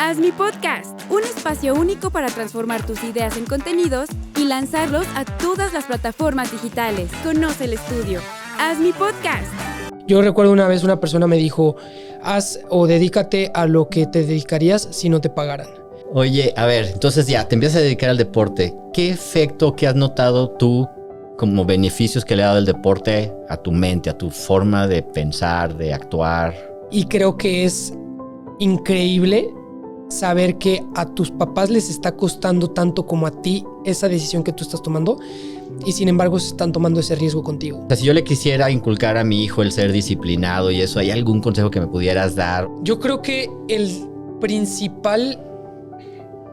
Haz mi podcast, un espacio único para transformar tus ideas en contenidos y lanzarlos a todas las plataformas digitales. Conoce el estudio. Haz mi podcast. Yo recuerdo una vez una persona me dijo, haz o dedícate a lo que te dedicarías si no te pagaran. Oye, a ver, entonces ya te empiezas a dedicar al deporte. ¿Qué efecto que has notado tú como beneficios que le ha dado el deporte a tu mente, a tu forma de pensar, de actuar? Y creo que es increíble saber que a tus papás les está costando tanto como a ti esa decisión que tú estás tomando y sin embargo se están tomando ese riesgo contigo. O sea, si yo le quisiera inculcar a mi hijo el ser disciplinado y eso, ¿hay algún consejo que me pudieras dar? Yo creo que el principal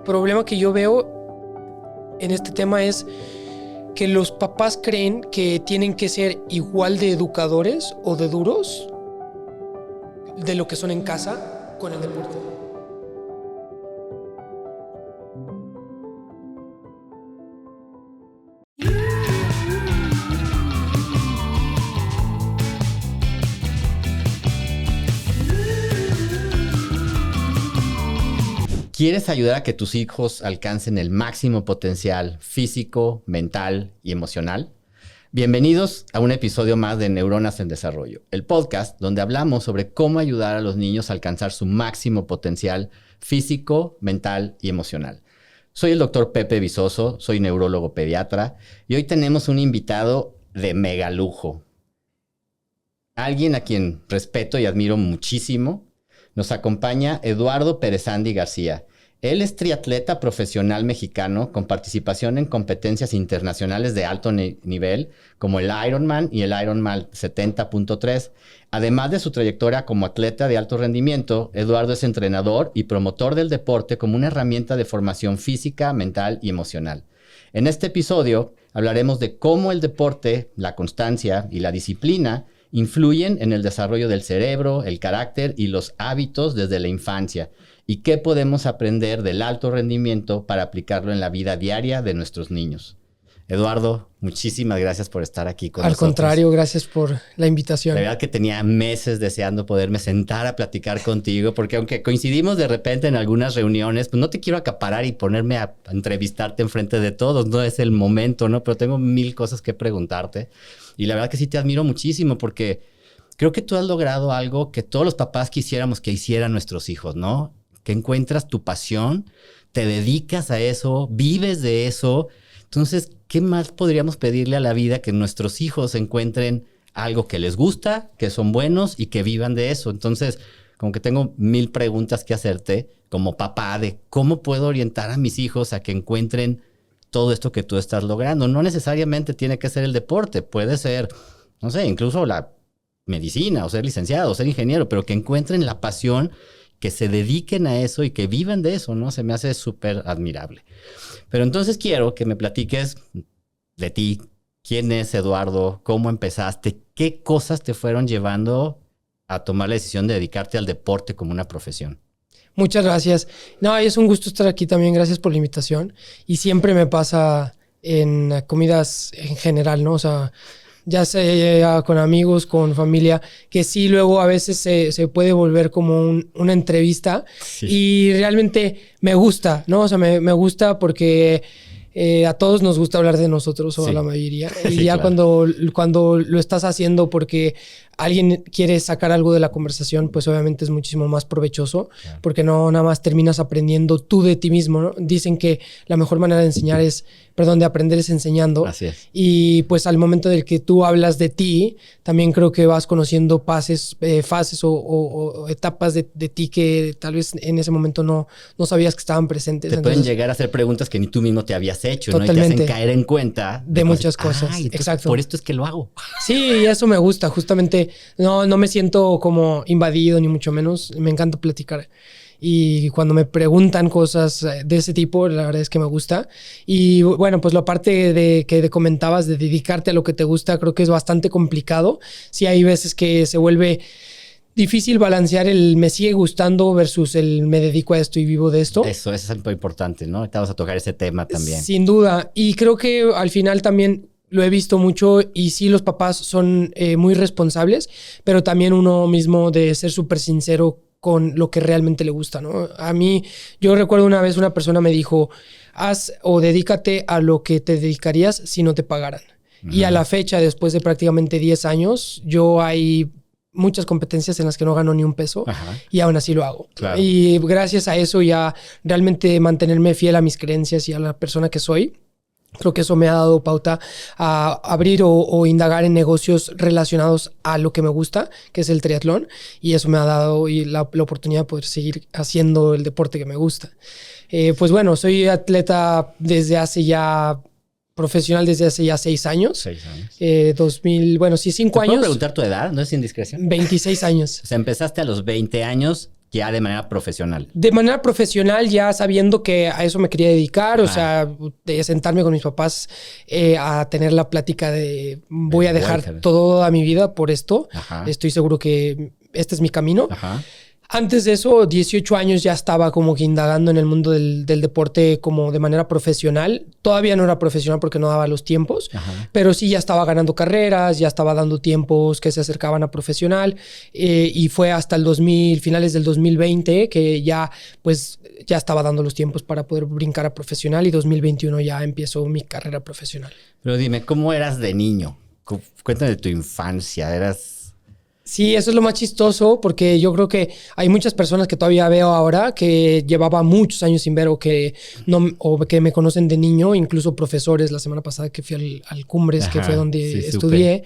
problema que yo veo en este tema es que los papás creen que tienen que ser igual de educadores o de duros de lo que son en casa con el deporte. ¿Quieres ayudar a que tus hijos alcancen el máximo potencial físico, mental y emocional? Bienvenidos a un episodio más de Neuronas en Desarrollo, el podcast donde hablamos sobre cómo ayudar a los niños a alcanzar su máximo potencial físico, mental y emocional. Soy el doctor Pepe Vizoso, soy neurólogo pediatra y hoy tenemos un invitado de mega lujo. Alguien a quien respeto y admiro muchísimo. Nos acompaña Eduardo Perezandi García. Él es triatleta profesional mexicano con participación en competencias internacionales de alto nivel como el Ironman y el Ironman 70.3. Además de su trayectoria como atleta de alto rendimiento, Eduardo es entrenador y promotor del deporte como una herramienta de formación física, mental y emocional. En este episodio hablaremos de cómo el deporte, la constancia y la disciplina influyen en el desarrollo del cerebro, el carácter y los hábitos desde la infancia y qué podemos aprender del alto rendimiento para aplicarlo en la vida diaria de nuestros niños. Eduardo, muchísimas gracias por estar aquí con nosotros. Al contrario, gracias por la invitación. La verdad que tenía meses deseando poderme sentar a platicar contigo, porque aunque coincidimos de repente en algunas reuniones, pues no te quiero acaparar y ponerme a entrevistarte enfrente de todos, no es el momento, ¿no? Pero tengo mil cosas que preguntarte. Y la verdad que sí te admiro muchísimo porque creo que tú has logrado algo que todos los papás quisiéramos que hicieran nuestros hijos, ¿no? Que encuentras tu pasión, te dedicas a eso, vives de eso. Entonces, ¿qué más podríamos pedirle a la vida que nuestros hijos encuentren algo que les gusta, que son buenos y que vivan de eso? Entonces, como que tengo mil preguntas que hacerte como papá de cómo puedo orientar a mis hijos a que encuentren todo esto que tú estás logrando. No necesariamente tiene que ser el deporte, puede ser, no sé, incluso la medicina o ser licenciado o ser ingeniero, pero que encuentren la pasión, que se dediquen a eso y que vivan de eso, ¿no? Se me hace súper admirable. Pero entonces quiero que me platiques de ti. ¿Quién es Eduardo? ¿Cómo empezaste? ¿Qué cosas te fueron llevando a tomar la decisión de dedicarte al deporte como una profesión? Muchas gracias. No, es un gusto estar aquí también. Gracias por la invitación. Y siempre me pasa en comidas en general, ¿no? O sea, ya sea con amigos, con familia, que sí luego a veces se puede volver como una entrevista. Sí. Y realmente me gusta, ¿no? O sea, me gusta porque a todos nos gusta hablar de nosotros o sí, a la mayoría. Y sí, ya claro, cuando lo estás haciendo porque alguien quiere sacar algo de la conversación, pues obviamente es muchísimo más provechoso, claro, porque no nada más terminas aprendiendo tú de ti mismo, ¿no? Dicen que la mejor manera de aprender es enseñando. Así es. Y pues al momento del que tú hablas de ti, también creo que vas conociendo fases o etapas de ti que tal vez en ese momento no sabías que estaban presentes. Te pueden llegar a hacer preguntas que ni tú mismo te habías hecho, totalmente, ¿no? Y te hacen caer en cuenta de muchas cosas. Exacto. Por esto es que lo hago. Sí, eso me gusta. Justamente no me siento como invadido ni mucho menos. Me encanta platicar. Y cuando me preguntan cosas de ese tipo, la verdad es que me gusta. Y bueno, pues la parte de que comentabas de dedicarte a lo que te gusta, creo que es bastante complicado. Sí, hay veces que se vuelve difícil balancear el me sigue gustando versus el me dedico a esto y vivo de esto. Eso es muy importante, ¿no? Te vamos a tocar ese tema también. Sin duda. Y creo que al final también lo he visto mucho y sí, los papás son muy responsables, pero también uno mismo de ser súper sincero con lo que realmente le gusta, ¿no? A mí, yo recuerdo una vez una persona me dijo, haz o dedícate a lo que te dedicarías si no te pagaran. Y a la fecha, después de prácticamente 10 años, yo hay muchas competencias en las que no gano ni un peso. Ajá. Y aún así lo hago. Claro. Y gracias a eso ya realmente mantenerme fiel a mis creencias y a la persona que soy. Creo que eso me ha dado pauta a abrir o indagar en negocios relacionados a lo que me gusta, que es el triatlón. Y eso me ha dado la oportunidad de poder seguir haciendo el deporte que me gusta. Pues bueno, soy atleta profesional desde hace ya 6 años. 6 años. 5 años. ¿Puedo preguntar tu edad? ¿No es indiscreción? 26 años. O sea, empezaste a los 20 años ya de manera profesional. De manera profesional, ya sabiendo que a eso me quería dedicar, o sea, de sentarme con mis papás a tener la plática de voy a dejar toda mi vida por esto. Ajá. Estoy seguro que este es mi camino. Ajá. Antes de eso, 18 años ya estaba como que indagando en el mundo del deporte como de manera profesional. Todavía no era profesional porque no daba los tiempos, Ajá. pero sí ya estaba ganando carreras, ya estaba dando tiempos que se acercaban a profesional y fue hasta el finales del 2020 que ya estaba dando los tiempos para poder brincar a profesional y 2021 ya empezó mi carrera profesional. Pero dime, ¿cómo eras de niño? Cuéntame de tu infancia. Sí, eso es lo más chistoso porque yo creo que hay muchas personas que todavía veo ahora que llevaba muchos años sin ver o que me conocen de niño, incluso profesores. La semana pasada que fui al Cumbres, Ajá, que fue donde sí, estudié,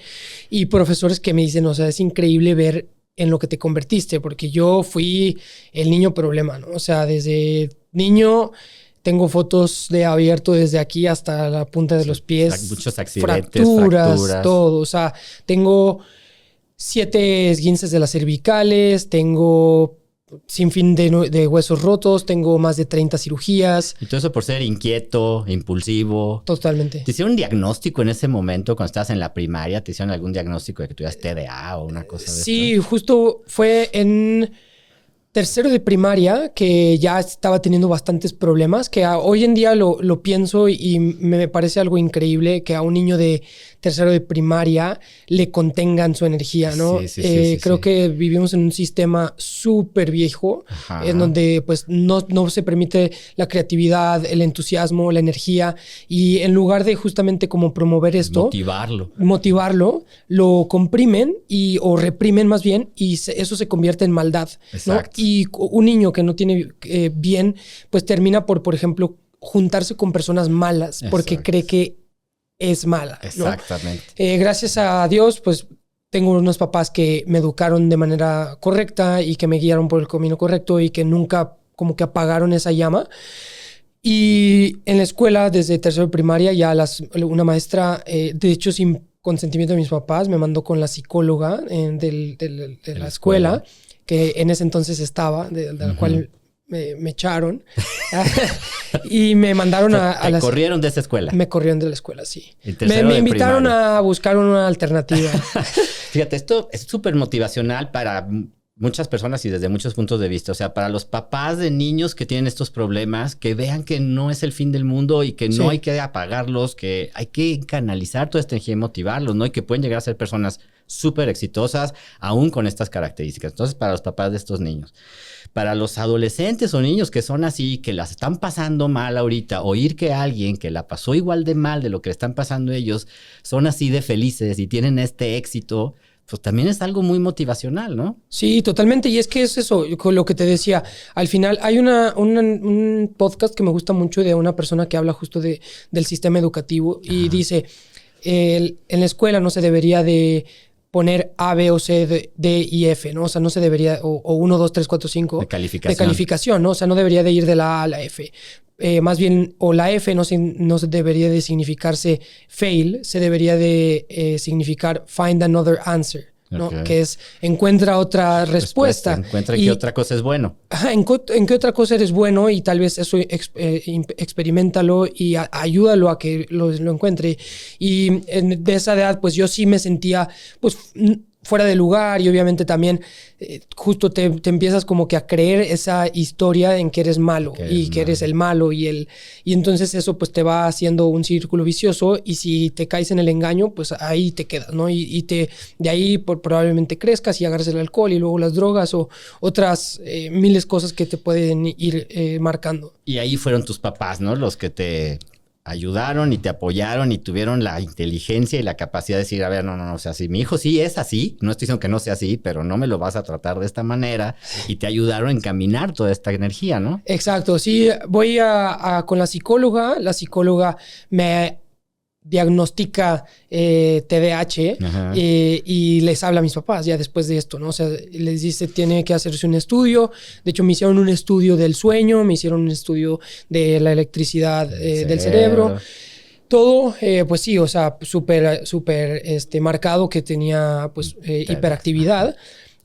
y profesores que me dicen, o sea, es increíble ver en lo que te convertiste, porque yo fui el niño problema, ¿no? O sea, desde niño tengo fotos de abierto desde aquí hasta la punta de los pies. Muchos accidentes, fracturas, todo. O sea, tengo 7 esguinces de las cervicales, tengo sin fin de huesos rotos, tengo más de 30 cirugías. Y todo eso por ser inquieto, impulsivo. Totalmente. ¿Te hicieron un diagnóstico en ese momento cuando estabas en la primaria? ¿Te hicieron algún diagnóstico de que tuvieras TDA o una cosa de Sí, esto? justo fue en tercero de primaria que ya estaba teniendo bastantes problemas, que hoy en día lo pienso y me parece algo increíble que a un niño de tercero de primaria le contengan su energía, ¿no? Creo que vivimos en un sistema súper viejo, en donde pues no se permite la creatividad, el entusiasmo, la energía, y en lugar de justamente como promover esto, motivarlo, lo comprimen o reprimen más bien, y eso se convierte en maldad, ¿no? Y un niño que no tiene bien, pues termina por ejemplo, juntarse con personas malas porque cree que es mala, ¿no? Exactamente. Gracias a Dios, pues tengo unos papás que me educaron de manera correcta y que me guiaron por el camino correcto y que nunca como que apagaron esa llama. Y en la escuela, desde tercero de primaria, ya una maestra, de hecho sin consentimiento de mis papás, me mandó con la psicóloga de la escuela, que en ese entonces estaba, de la cual me echaron. Y me mandaron ¿Te corrieron de esa escuela? Me corrieron de la escuela, sí. Me invitaron a buscar una alternativa. Fíjate, esto es súper motivacional para muchas personas y desde muchos puntos de vista. O sea, para los papás de niños que tienen estos problemas, que vean que no es el fin del mundo y que no hay que apagarlos, que hay que canalizar toda esta energía y motivarlos, ¿no? Y que pueden llegar a ser personas súper exitosas aún con estas características. Entonces, para los papás de estos niños. Para los adolescentes o niños que son así, que las están pasando mal ahorita, oír que alguien que la pasó igual de mal de lo que le están pasando ellos, son así de felices y tienen este éxito, pues también es algo muy motivacional, ¿no? Sí, totalmente. Y es que es eso, con lo que te decía. Al final hay un podcast que me gusta mucho de una persona que habla justo del sistema educativo y dice, en la escuela no se debería de poner A, B o C, D y F, ¿no? O sea, no se debería, o 1, 2, 3, 4, 5 de calificación, ¿no? O sea, no debería de ir de la A a la F. Más bien, o la F no se debería de significarse fail, se debería de significar find another answer, ¿no? Que es encuentra otra respuesta. Encuentra qué otra cosa es bueno. Ajá, en qué otra cosa eres bueno y tal vez eso experiméntalo y ayúdalo a que lo encuentre. Y de esa edad, pues yo sí me sentía, pues fuera de lugar y obviamente también justo te empiezas como que a creer esa historia en que eres malo que eres el malo y entonces eso pues te va haciendo un círculo vicioso y si te caes en el engaño pues ahí te quedas, ¿no? De ahí probablemente crezcas y agarres el alcohol y luego las drogas o otras miles cosas que te pueden ir marcando. Y ahí fueron tus papás, ¿no? Los que te ayudaron y te apoyaron y tuvieron la inteligencia y la capacidad de decir, a ver, no, o sea, si mi hijo sí es así, no estoy diciendo que no sea así, pero no me lo vas a tratar de esta manera, y te ayudaron a encaminar toda esta energía, ¿no? Exacto, sí, voy con la psicóloga me diagnostica TDAH y les habla a mis papás ya después de esto, ¿no? O sea, les dice, tiene que hacerse un estudio. De hecho, me hicieron un estudio del sueño, me hicieron un estudio de la electricidad del cerebro. Todo, pues sí, o sea, súper marcado que tenía, pues, hiperactividad.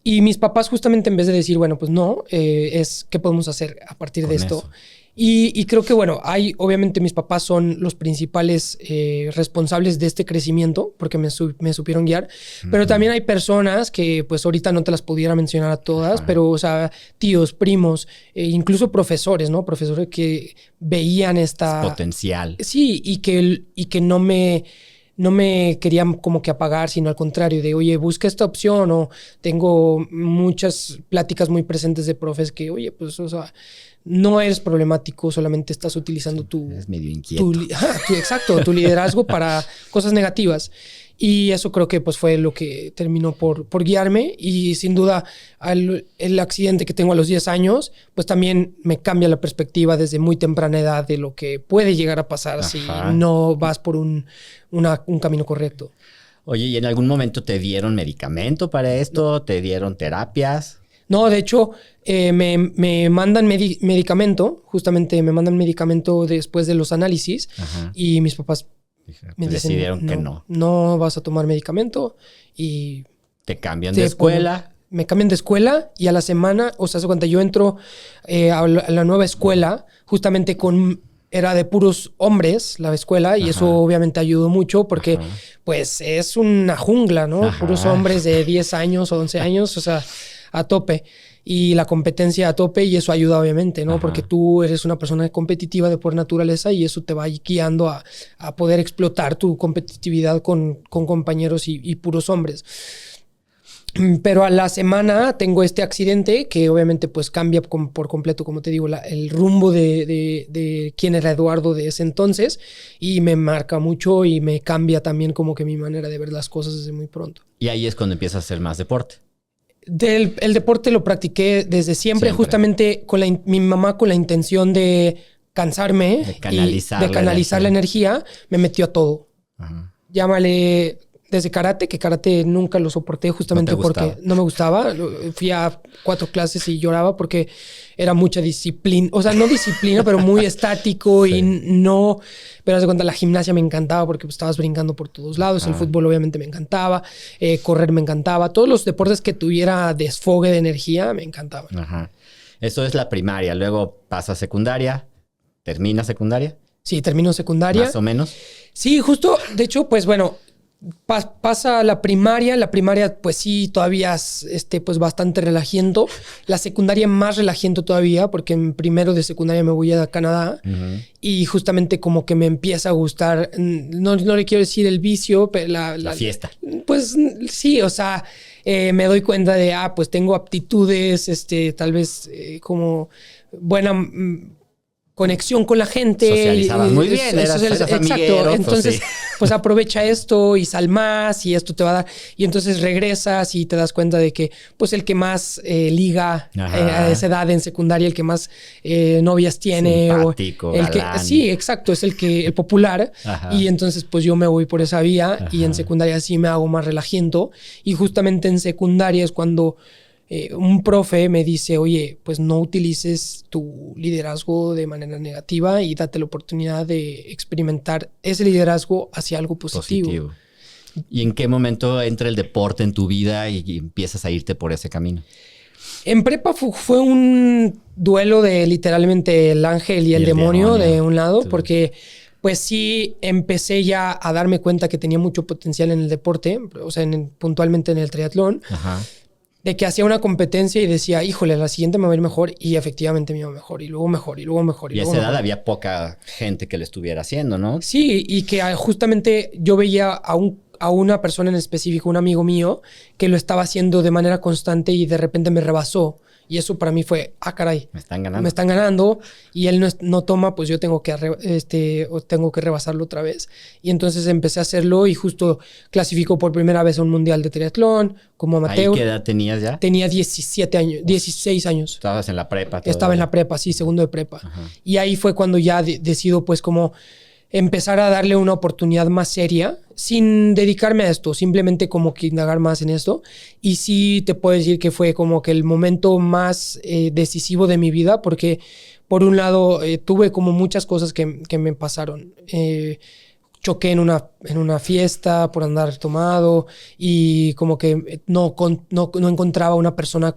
Y mis papás justamente en vez de decir, bueno, pues no, es ¿qué podemos hacer a partir de esto? Eso. Y creo que, bueno, obviamente mis papás son los principales responsables de este crecimiento porque me supieron guiar, pero también hay personas que pues ahorita no te las pudiera mencionar a todas, pero, o sea, tíos, primos, incluso profesores, ¿no? Profesores que veían esta... potencial. Sí, y que no me querían como que apagar, sino al contrario, de oye, busca esta opción, o tengo muchas pláticas muy presentes de profes que, oye, pues, o sea, no eres problemático, solamente estás utilizando eres medio inquieto. Exacto, tu liderazgo para cosas negativas. Y eso creo que pues fue lo que terminó por guiarme y sin duda el accidente que tengo a los 10 años pues también me cambia la perspectiva desde muy temprana edad de lo que puede llegar a pasar si no vas por un camino correcto. Oye, ¿y en algún momento te dieron medicamento para esto? No. ¿Te dieron terapias? No, de hecho, me mandan medicamento, justamente me mandan medicamento después de los análisis y mis papás me decidieron que no. No vas a tomar medicamento y... ¿Te cambian de escuela? Me cambian de escuela y a la semana, o sea, cuando yo entro a la nueva escuela, justamente era de puros hombres la escuela y eso obviamente ayudó mucho porque pues es una jungla, ¿no? Puros hombres de 10 años o 11 años, o sea, a tope. Y la competencia a tope y eso ayuda obviamente, ¿no? Porque tú eres una persona competitiva de por naturaleza y eso te va guiando a poder explotar tu competitividad con compañeros y puros hombres. Pero a la semana tengo este accidente que obviamente pues cambia por completo, como te digo, el rumbo de quién era Eduardo de ese entonces y me marca mucho y me cambia también como que mi manera de ver las cosas desde muy pronto. Y ahí es cuando empiezas a hacer más deporte. El deporte lo practiqué desde siempre. Justamente mi mamá con la intención de cansarme de canalizar la energía, me metió a todo. Llámale desde karate, que karate nunca lo soporté justamente porque no me gustaba. Fui a 4 clases y lloraba porque era mucha disciplina, o sea, no disciplina, pero muy estático y no... Pero haz de cuenta, la gimnasia me encantaba porque pues, estabas brincando por todos lados. El fútbol obviamente me encantaba. Correr me encantaba. Todos los deportes que tuviera desfogue de energía me encantaban. Eso es la primaria. Luego pasa a secundaria. ¿Termina secundaria? Sí, termino secundaria. ¿Más o menos? Sí, justo. De hecho, pues bueno... Pasa la primaria pues sí, todavía es pues bastante relajiento. La secundaria más relajiento todavía, porque en primero de secundaria me voy a Canadá y justamente como que me empieza a gustar, no le quiero decir el vicio, pero la fiesta. Pues sí, o sea, me doy cuenta de, pues tengo aptitudes, tal vez como buena... conexión con la gente. Socializabas muy bien, eras exacto. Entonces, pues aprovecha esto y sal más y esto te va a dar. Y entonces regresas y te das cuenta de que, pues el que más liga a esa edad en secundaria, el que más novias tiene. Simpático, o el que, sí, exacto, es el popular. Y entonces, pues yo me voy por esa vía y en secundaria sí me hago más relajiento. Y justamente en secundaria es cuando... un profe me dice, oye, pues no utilices tu liderazgo de manera negativa y date la oportunidad de experimentar ese liderazgo hacia algo positivo. ¿Y en qué momento entra el deporte en tu vida y empiezas a irte por ese camino? En prepa fue un duelo de literalmente el ángel y el demonio de un lado, porque pues sí empecé ya a darme cuenta que tenía mucho potencial en el deporte, o sea, puntualmente en el triatlón. Ajá. De que hacía una competencia y decía, híjole, la siguiente me va a ir mejor, y efectivamente me iba mejor, y luego mejor, y luego mejor. Y a esa edad había poca gente que lo estuviera haciendo, ¿no? Sí, y que justamente yo veía a una persona en específico, un amigo mío, que lo estaba haciendo de manera constante y de repente me rebasó. Y eso para mí fue, caray. Me están ganando. Me están ganando y él no toma, pues yo tengo que rebasarlo otra vez. Y entonces empecé a hacerlo y justo clasificó por primera vez a un mundial de triatlón como amateur. ¿Ahí qué edad tenías ya? Tenía 17 años, 16 años. Estabas en la prepa. Todavía. Estaba en la prepa, sí, segundo de prepa. Ajá. Y ahí fue cuando ya decido pues como empezar a darle una oportunidad más seria, sin dedicarme a esto, simplemente como que indagar más en esto. Y sí te puedo decir que fue como que el momento más decisivo de mi vida, porque por un lado tuve como muchas cosas que me pasaron. Choqué en una fiesta por andar tomado y como que no encontraba una persona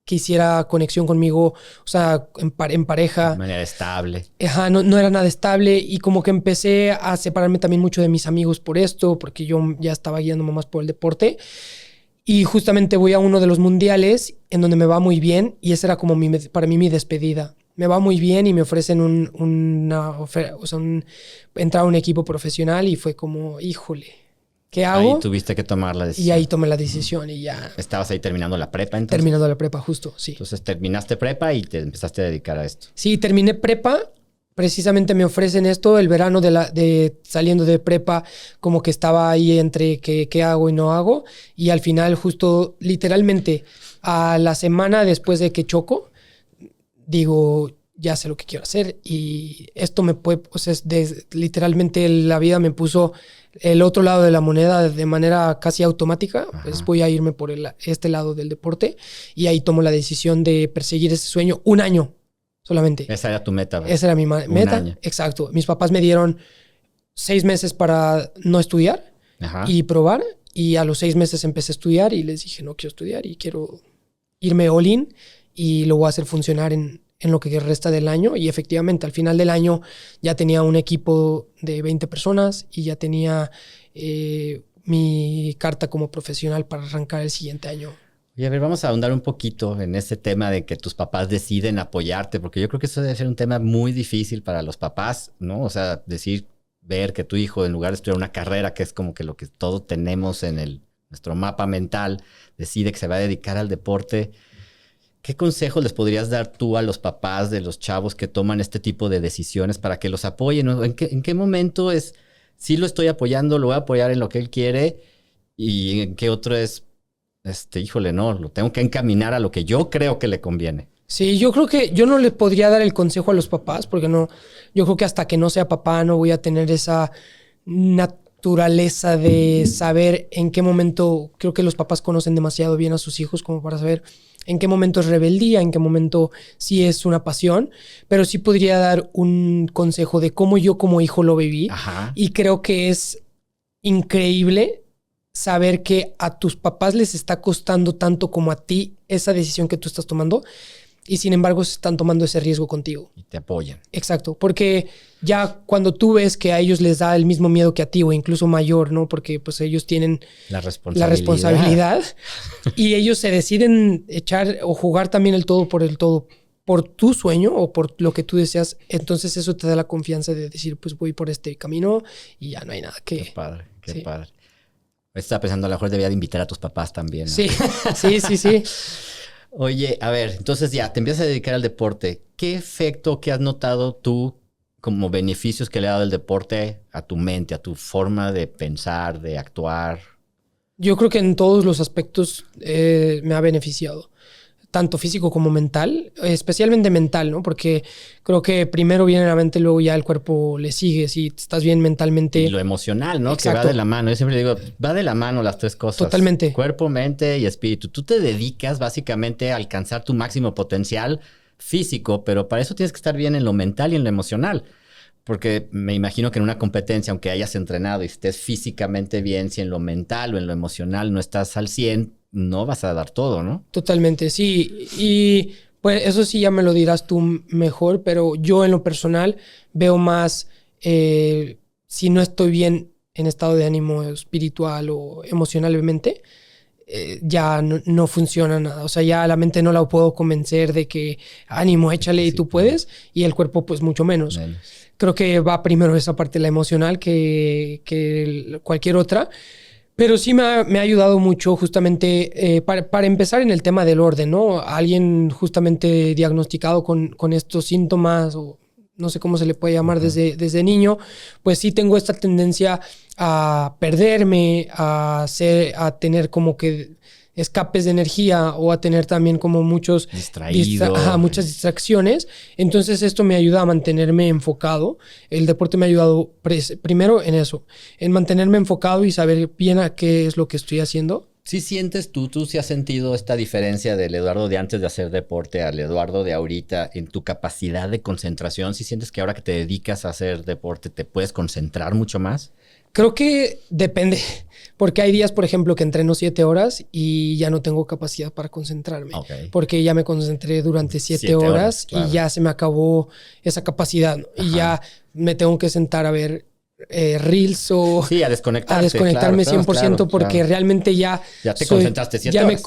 que hiciera conexión conmigo, o sea, en pareja. De manera estable. Ajá, no era nada estable y como que empecé a separarme también mucho de mis amigos por esto, porque yo ya estaba guiándome más por el deporte. Y justamente voy a uno de los mundiales en donde me va muy bien y esa era como para mí mi despedida. Me va muy bien y me ofrecen entrar a un equipo profesional y fue como, híjole, ¿qué hago? Ahí tuviste que tomar la decisión. Y ahí tomé la decisión y ya. ¿Estabas ahí terminando la prepa entonces? Terminando la prepa, justo, sí. Entonces terminaste prepa y te empezaste a dedicar a esto. Sí, terminé prepa. Precisamente me ofrecen esto el verano saliendo de prepa, como que estaba ahí entre qué hago y no hago. Y al final, justo literalmente a la semana después de que choco, digo, ya sé lo que quiero hacer. Y esto me puede, pues literalmente la vida me puso el otro lado de la moneda de manera casi automática. Ajá. Pues voy a irme por este lado del deporte. Y ahí tomo la decisión de perseguir ese sueño 1 año. Solamente. Esa era tu meta, ¿verdad? Esa era mi meta. 1 año. Exacto. Mis papás me dieron 6 meses para no estudiar. Ajá. Y probar. Y a los 6 meses empecé a estudiar y les dije, no quiero estudiar y quiero irme all in y lo voy a hacer funcionar en lo que resta del año. Y efectivamente, al final del año ya tenía un equipo de 20 personas y ya tenía mi carta como profesional para arrancar el siguiente año. Y a ver, vamos a ahondar un poquito en este tema de que tus papás deciden apoyarte, porque yo creo que eso debe ser un tema muy difícil para los papás, ¿no? O sea, ver que tu hijo, en lugar de estudiar una carrera, que es como que lo que todos tenemos en nuestro mapa mental, decide que se va a dedicar al deporte. ¿Qué consejos les podrías dar tú a los papás de los chavos que toman este tipo de decisiones para que los apoyen? ¿En qué momento es, sí lo estoy apoyando, lo voy a apoyar en lo que él quiere? ¿Y en qué otro es, híjole, no, lo tengo que encaminar a lo que yo creo que le conviene? Sí, yo creo que yo no le podría dar el consejo a los papás porque yo creo que hasta que no sea papá no voy a tener esa naturaleza de saber en qué momento. Creo que los papás conocen demasiado bien a sus hijos como para saber en qué momento es rebeldía, en qué momento sí es una pasión, pero sí podría dar un consejo de cómo yo como hijo lo viví. Ajá. Y creo que es increíble saber que a tus papás les está costando tanto como a ti esa decisión que tú estás tomando y sin embargo se están tomando ese riesgo contigo. Y te apoyan. Exacto, porque ya cuando tú ves que a ellos les da el mismo miedo que a ti o incluso mayor, ¿no? Porque pues ellos tienen la responsabilidad y ellos se deciden echar o jugar también el todo por tu sueño o por lo que tú deseas, entonces eso te da la confianza de decir, pues voy por este camino y ya no hay nada que... Qué padre, qué sí. padre. Estaba pensando, a lo mejor debía de invitar a tus papás también, ¿no? Sí, sí. Oye, a ver, entonces ya, te empiezas a dedicar al deporte. ¿Qué efecto, qué has notado tú como beneficios que le ha dado el deporte a tu mente, a tu forma de pensar, de actuar? Yo creo que en todos los aspectos me ha beneficiado. Tanto físico como mental, especialmente mental, ¿no? Porque creo que primero viene la mente, luego ya el cuerpo le sigue. Si estás bien mentalmente. Y lo emocional, ¿no? Exacto. Que va de la mano. Yo siempre digo, va de la mano las 3 cosas. Totalmente. Cuerpo, mente y espíritu. Tú te dedicas básicamente a alcanzar tu máximo potencial físico, pero para eso tienes que estar bien en lo mental y en lo emocional. Porque me imagino que en una competencia, aunque hayas entrenado y estés físicamente bien, si en lo mental o en lo emocional no estás al 100%, no vas a dar todo, ¿no? Totalmente, sí. Y pues eso sí ya me lo dirás tú mejor, pero yo en lo personal veo más si no estoy bien en estado de ánimo espiritual o emocionalmente, ya no funciona nada. O sea, ya la mente no la puedo convencer de que ánimo, échale y tú puedes, y el cuerpo pues mucho menos. Creo que va primero esa parte, la emocional, que cualquier otra. Pero sí me ha ayudado mucho justamente para empezar en el tema del orden, ¿no? Alguien justamente diagnosticado con estos síntomas o no sé cómo se le puede llamar desde niño, pues sí tengo esta tendencia a perderme, a tener como que escapes de energía o a tener también como muchas distracciones. Entonces esto me ayuda a mantenerme enfocado. El deporte me ha ayudado primero en eso, en mantenerme enfocado y saber bien a qué es lo que estoy haciendo. ¿Sí sientes tú sí has sentido esta diferencia del Eduardo de antes de hacer deporte al Eduardo de ahorita en tu capacidad de concentración? ¿Sí sientes que ahora que te dedicas a hacer deporte te puedes concentrar mucho más? Creo que depende, porque hay días, por ejemplo, que entreno 7 horas y ya no tengo capacidad para concentrarme, porque ya me concentré durante 7 horas claro. Y ya se me acabó esa capacidad, ¿no? Y ya me tengo que sentar a ver reels o a desconectarme claro, 100% porque realmente ya te concentraste 7 horas.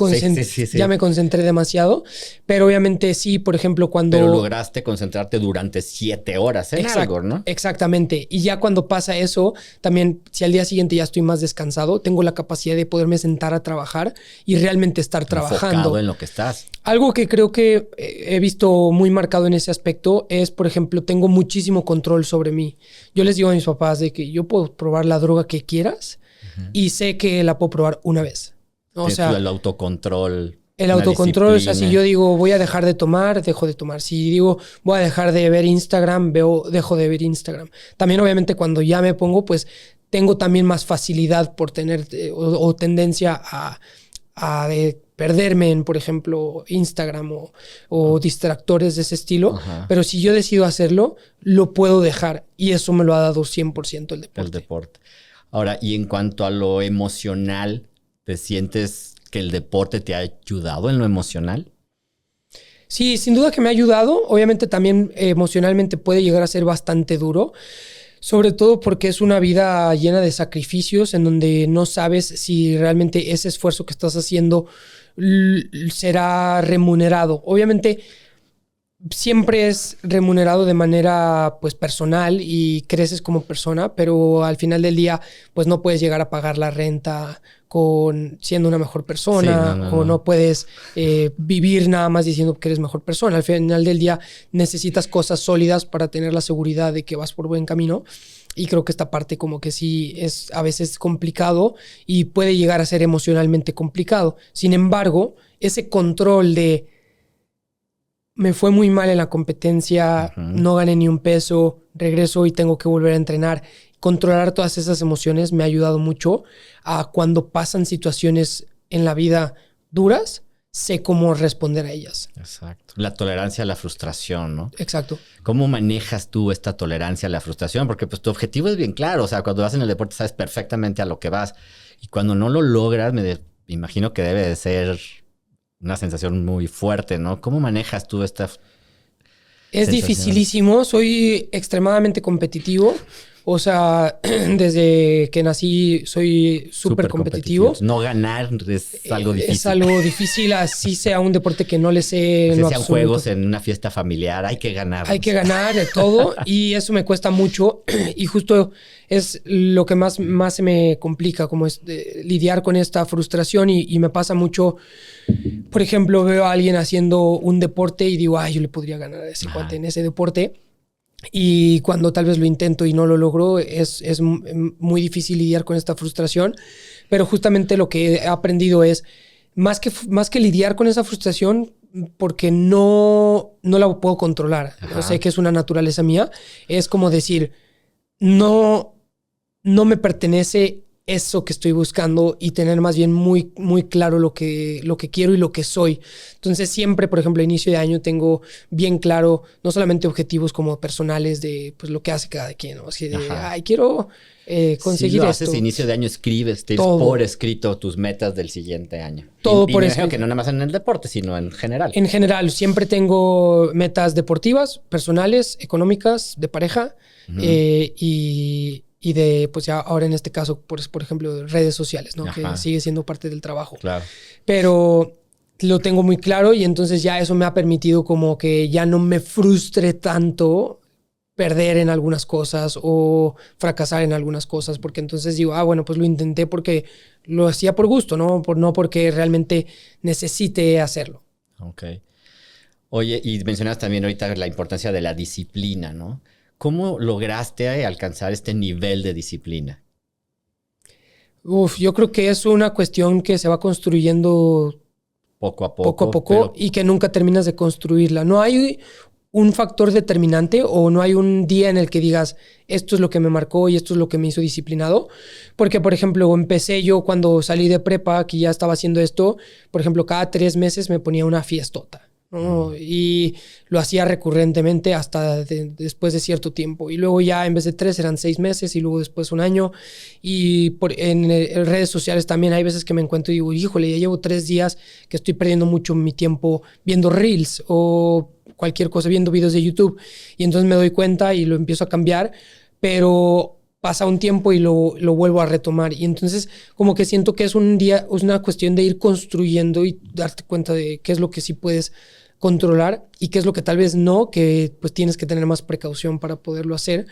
Ya me concentré demasiado, pero obviamente sí, por ejemplo, cuando... Pero lograste concentrarte durante 7 horas en algo, ¿no? Exactamente. Y ya cuando pasa eso, también si al día siguiente ya estoy más descansado, tengo la capacidad de poderme sentar a trabajar y realmente estar trabajando. Enfocado en lo que estás. Algo que creo que he visto muy marcado en ese aspecto es, por ejemplo, tengo muchísimo control sobre mí. Yo les digo a mis papás de que yo puedo probar la droga que quieras y sé que la puedo probar una vez. O sea, el autocontrol. El autocontrol, o sea, si yo digo voy a dejar de tomar, dejo de tomar. Si digo voy a dejar de ver Instagram, dejo de ver Instagram. También obviamente cuando ya me pongo, pues tengo también más facilidad por tener o tendencia a perderme en, por ejemplo, Instagram o distractores de ese estilo. Ajá. Pero si yo decido hacerlo, lo puedo dejar. Y eso me lo ha dado 100% el deporte. El deporte. Ahora, y en cuanto a lo emocional, ¿te sientes que el deporte te ha ayudado en lo emocional? Sí, sin duda que me ha ayudado. Obviamente también emocionalmente puede llegar a ser bastante duro. Sobre todo porque es una vida llena de sacrificios en donde no sabes si realmente ese esfuerzo que estás haciendo será remunerado. Obviamente siempre es remunerado de manera pues personal y creces como persona, pero al final del día pues no puedes llegar a pagar la renta siendo una mejor persona, o no puedes vivir nada más diciendo que eres mejor persona. Al final del día necesitas cosas sólidas para tener la seguridad de que vas por buen camino. Y creo que esta parte como que sí es a veces complicado y puede llegar a ser emocionalmente complicado. Sin embargo, ese control de me fue muy mal en la competencia, no gané ni un peso, regreso y tengo que volver a entrenar. Controlar todas esas emociones me ha ayudado mucho a cuando pasan situaciones en la vida duras, sé cómo responder a ellas. Exacto. La tolerancia a la frustración, ¿no? Exacto. ¿Cómo manejas tú esta tolerancia a la frustración? Porque pues tu objetivo es bien claro. O sea, cuando vas en el deporte sabes perfectamente a lo que vas. Y cuando no lo logras, me imagino que debe de ser una sensación muy fuerte, ¿no? ¿Cómo manejas tú esta Es dificilísimo. Soy extremadamente competitivo. O sea, desde que nací soy súper competitivo. No ganar es algo difícil. Es algo difícil, así sea un deporte que no le sé. Si sean juegos en una fiesta familiar, hay que ganar. Hay que ganar de todo y eso me cuesta mucho. Y justo es lo que más se me complica, como es lidiar con esta frustración y me pasa mucho. Por ejemplo, veo a alguien haciendo un deporte y digo, yo le podría ganar a ese cuate en ese deporte. Y cuando tal vez lo intento y no lo logro, es muy difícil lidiar con esta frustración. Pero justamente lo que he aprendido es, más que lidiar con esa frustración, porque no la puedo controlar. No sé que es una naturaleza mía. Es como decir, no me pertenece eso que estoy buscando y tener más bien muy, muy claro lo que quiero y lo que soy. Entonces siempre, por ejemplo, a inicio de año tengo bien claro no solamente objetivos como personales de pues lo que hace cada quien, ¿no? Así de, ay, quiero conseguir sí, lo esto. haces inicio de año, escribes, tienes por escrito tus metas del siguiente año. Todo y por me escrito. imagino que no nada más en el deporte, sino en general. En general, siempre tengo metas deportivas, personales, económicas, de pareja y de, pues ya ahora en este caso, por ejemplo, redes sociales, ¿no? Que sigue siendo parte del trabajo. Claro. Pero lo tengo muy claro y entonces ya eso me ha permitido como que ya no me frustre tanto perder en algunas cosas o fracasar en algunas cosas, porque entonces digo, bueno, pues lo intenté porque lo hacía por gusto, ¿no? No porque realmente necesite hacerlo. Ok. Oye, y mencionas también ahorita la importancia de la disciplina, ¿no? ¿Cómo lograste alcanzar este nivel de disciplina? Yo creo que es una cuestión que se va construyendo poco a poco, pero y que nunca terminas de construirla. No hay un factor determinante o no hay un día en el que digas esto es lo que me marcó y esto es lo que me hizo disciplinado. Porque, por ejemplo, empecé yo cuando salí de prepa, que ya estaba haciendo esto, por ejemplo, cada 3 meses me ponía una fiestota, ¿no? Y lo hacía recurrentemente hasta después de cierto tiempo. Y luego ya en vez de 3 eran 6 meses y luego después 1 año. Y en redes sociales también hay veces que me encuentro y digo, híjole, ya llevo 3 días que estoy perdiendo mucho mi tiempo viendo reels o cualquier cosa, viendo videos de YouTube. Y entonces me doy cuenta y lo empiezo a cambiar, pero pasa un tiempo y lo vuelvo a retomar. Y entonces como que siento que es una cuestión de ir construyendo y darte cuenta de qué es lo que sí puedes controlar y qué es lo que tal vez no, que pues tienes que tener más precaución para poderlo hacer.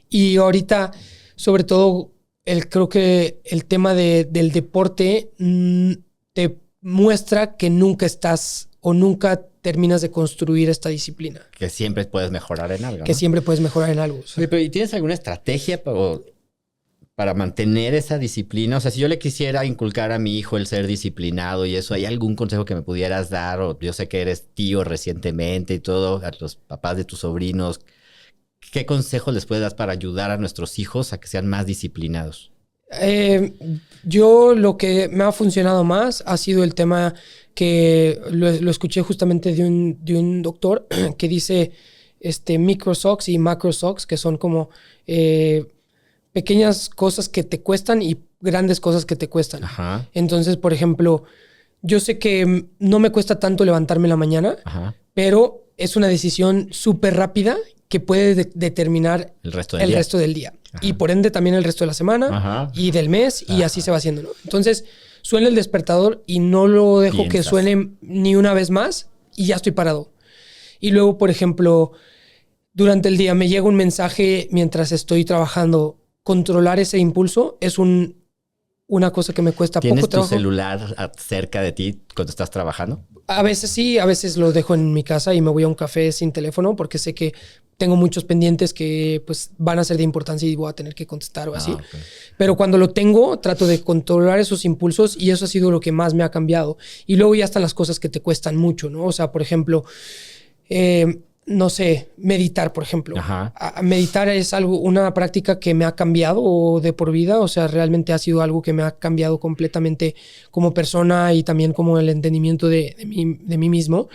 Y ahorita, sobre todo, creo que el tema del deporte te muestra que nunca estás o nunca terminas de construir esta disciplina. Que siempre puedes mejorar en algo, Que ¿no? siempre puedes mejorar en algo. Oye, pero ¿y tienes alguna estrategia para mantener esa disciplina? O sea, si yo le quisiera inculcar a mi hijo el ser disciplinado y eso, ¿hay algún consejo que me pudieras dar? O yo sé que eres tío recientemente y todo, a los papás de tus sobrinos. ¿Qué consejos les puedes dar para ayudar a nuestros hijos a que sean más disciplinados? Yo lo que me ha funcionado más ha sido el tema que lo escuché justamente de un doctor que dice micro socks y macro socks, que son como pequeñas cosas que te cuestan y grandes cosas que te cuestan. Ajá. Entonces, por ejemplo, yo sé que no me cuesta tanto levantarme en la mañana, pero es una decisión súper rápida que puede determinar el resto del día. Ajá. Y por ende también el resto de la semana y del mes y así se va haciendo, ¿no? Entonces suena el despertador y no lo dejo que suene ni una vez más y ya estoy parado. Y luego, por ejemplo, durante el día me llega un mensaje mientras estoy trabajando. Controlar ese impulso es una cosa que me cuesta poco trabajo. ¿Tienes tu celular cerca de ti cuando estás trabajando? A veces sí, a veces lo dejo en mi casa y me voy a un café sin teléfono porque sé que tengo muchos pendientes que pues van a ser de importancia y voy a tener que contestar o así. Okay. Pero cuando lo tengo, trato de controlar esos impulsos y eso ha sido lo que más me ha cambiado. Y luego ya están las cosas que te cuestan mucho, ¿no? O sea, por ejemplo, no sé, meditar, por ejemplo. Meditar es una práctica que me ha cambiado de por vida. O sea, realmente ha sido algo que me ha cambiado completamente como persona y también como el entendimiento de mí mismo.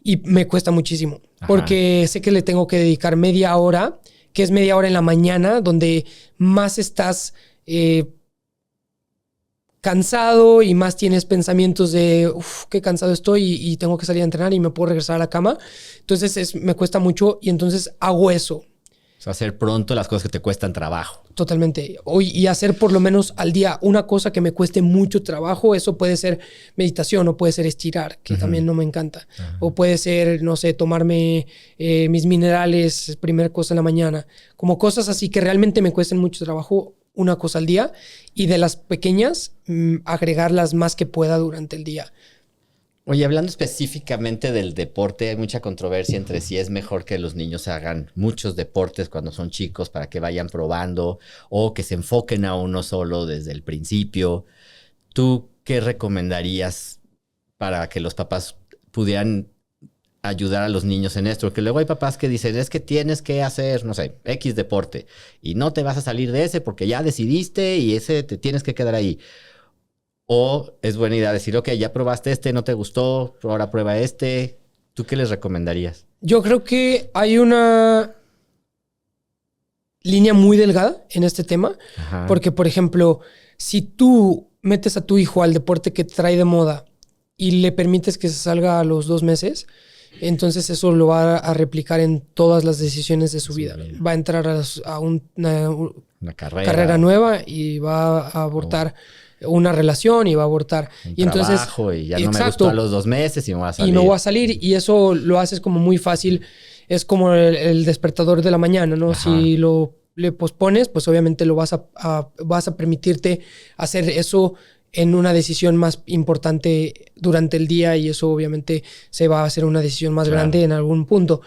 Y me cuesta muchísimo porque sé que le tengo que dedicar media hora, que es media hora en la mañana, donde más estás cansado y más tienes pensamientos de qué cansado estoy y tengo que salir a entrenar y me puedo regresar a la cama. Entonces me cuesta mucho y entonces hago eso. O sea, hacer pronto las cosas que te cuestan trabajo. Totalmente. Y hacer por lo menos al día una cosa que me cueste mucho trabajo. Eso puede ser meditación o puede ser estirar, que también no me encanta. O puede ser, no sé, tomarme mis minerales primera cosa en la mañana. Como cosas así que realmente me cuesten mucho trabajo, una cosa al día. Y de las pequeñas, agregarlas más que pueda durante el día. Oye, hablando específicamente del deporte, hay mucha controversia entre si es mejor que los niños hagan muchos deportes cuando son chicos para que vayan probando o que se enfoquen a uno solo desde el principio. ¿Tú qué recomendarías para que los papás pudieran ayudar a los niños en esto? Porque luego hay papás que dicen, es que tienes que hacer, no sé, X deporte y no te vas a salir de ese porque ya decidiste y ese te tienes que quedar ahí. O es buena idea decir, ok, ya probaste este, no te gustó, ahora prueba este. ¿Tú qué les recomendarías? Yo creo que hay una línea muy delgada en este tema, Ajá. porque, por ejemplo, si tú metes a tu hijo al deporte que trae de moda y le permites que se salga a los 2 meses, entonces eso lo va a replicar en todas las decisiones de su vida. Va a entrar a Una carrera nueva y va a abortar una relación y va a abortar. Un y entonces, trabajo y ya no me gustó a los 2 meses y me va a salir. Y me voy a salir y eso lo haces como muy fácil. Es como el despertador de la mañana, ¿no? Ajá. Si le pospones, pues obviamente lo vas a permitirte hacer eso en una decisión más importante durante el día y eso obviamente se va a hacer una decisión más grande en algún punto.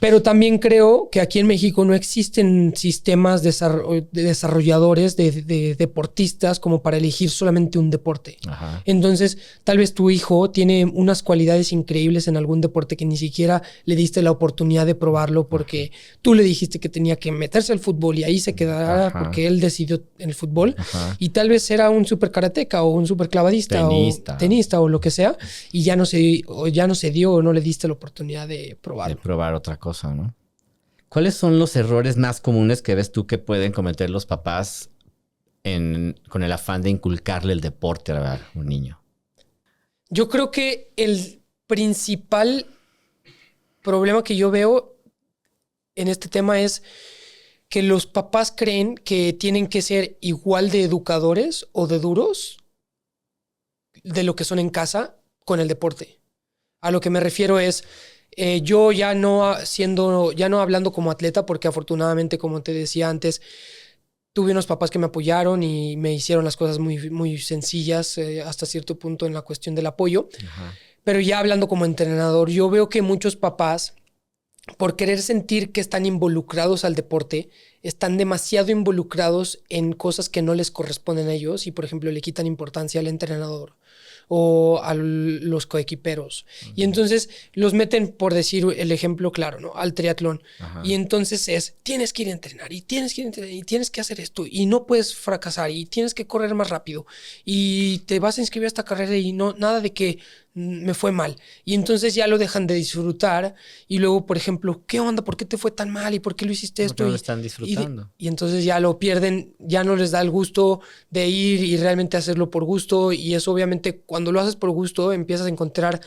Pero también creo que aquí en México no existen sistemas desarrolladores de deportistas como para elegir solamente un deporte. Ajá. Entonces, tal vez tu hijo tiene unas cualidades increíbles en algún deporte que ni siquiera le diste la oportunidad de probarlo porque tú le dijiste que tenía que meterse al fútbol y ahí se quedara porque él decidió en el fútbol. Ajá. Y tal vez era un super karateca o un super clavadista o tenista o lo que sea y ya no se dio o no le diste la oportunidad de probarlo. De probar otra cosa, ¿no? ¿Cuáles son los errores más comunes que ves tú que pueden cometer los papás con el afán de inculcarle el deporte a un niño? Yo creo que el principal problema que yo veo en este tema es que los papás creen que tienen que ser igual de educadores o de duros de lo que son en casa con el deporte. A lo que me refiero es, yo ya no hablando como atleta, porque afortunadamente, como te decía antes, tuve unos papás que me apoyaron y me hicieron las cosas muy, muy sencillas hasta cierto punto en la cuestión del apoyo. Ajá. Pero ya hablando como entrenador, yo veo que muchos papás, por querer sentir que están involucrados al deporte, están demasiado involucrados en cosas que no les corresponden a ellos y, por ejemplo, le quitan importancia al entrenador o a los coequiperos. Uh-huh. Y entonces los meten, por decir el ejemplo claro, ¿no? Al triatlón. Uh-huh. Y entonces tienes que ir a entrenar y tienes que ir a entrenar y tienes que hacer esto y no puedes fracasar y tienes que correr más rápido y te vas a inscribir a esta carrera y no, nada de que me fue mal. Y entonces ya lo dejan de disfrutar y luego, por ejemplo, ¿qué onda? ¿Por qué te fue tan mal? ¿Y por qué lo hiciste esto? No lo están disfrutando. Y entonces ya lo pierden, ya no les da el gusto de ir y realmente hacerlo por gusto. Y eso obviamente cuando lo haces por gusto empiezas a encontrar